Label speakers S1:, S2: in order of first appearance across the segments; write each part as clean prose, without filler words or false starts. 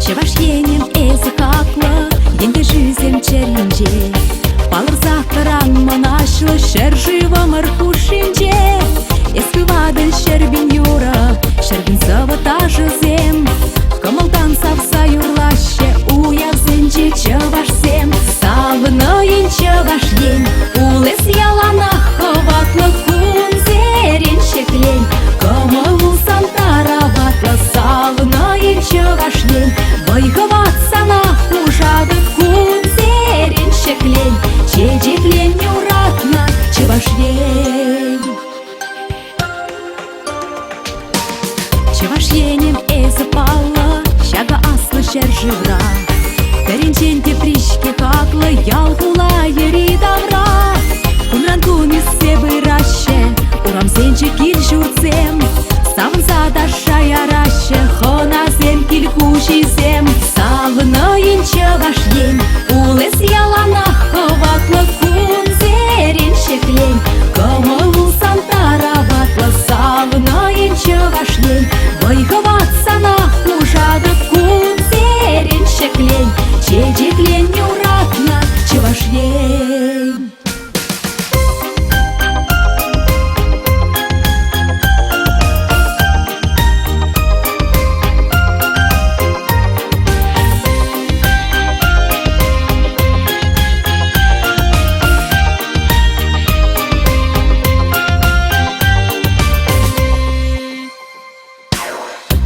S1: Чеваш енем эзе какла, енде жизнь черенже. Палырза таран манашлы, шер жива мархушинже. Эспывадын шербин юра, шербин саватажы зем. Комалдан савса юрлаще, уязынже чеваш зем. Савныйын чеваш ен, улес ялана хаватлы кунзерен шеклен. Комалусан тараватлы, савныйын чеваш ен. Бойховатсана ужады кунзерен шеклен. Чедеклен юратна чеваш ен. Чеваш енем эзі палла, шага аслы шер живра. Теренченте пришке хаклы, ялгула ери давра. Кунран кунис себы раще, урам сенче кил журцем. Савынса даша яраще, хона зем кил хуши зем. Савныйын чеваш ен, улес ялана хаватлы кунзерен шеклен. Комылусан тараватлы, савныйын чеваш ен. Бойховатсана ужады кунзерен шеклен. Чедеклен юратна чеваш ен.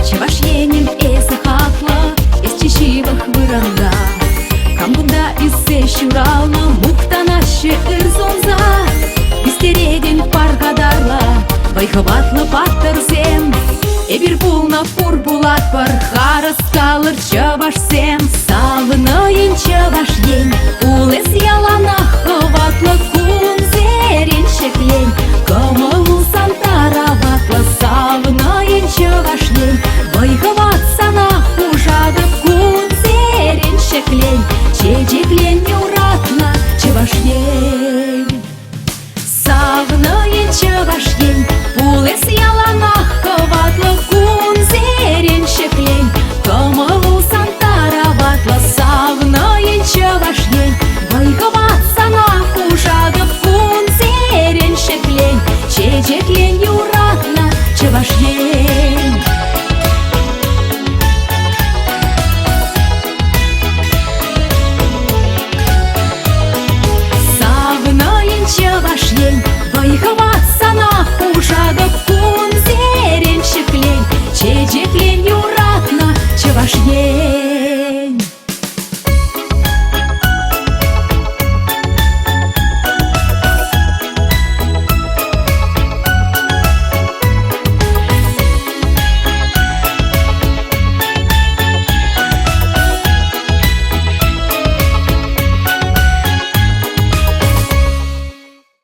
S1: Чеваш енем эзі хакла, эс чешивах выранда. Камбунда иссе шуралма, муктанаще ырзонза. Истереден паргадарла, байхаватлы паттырзем. Эбир пулна пур булат бар, харыс калыр чеваш сем. Савныйын чеваш ен, улес ялана хаватлы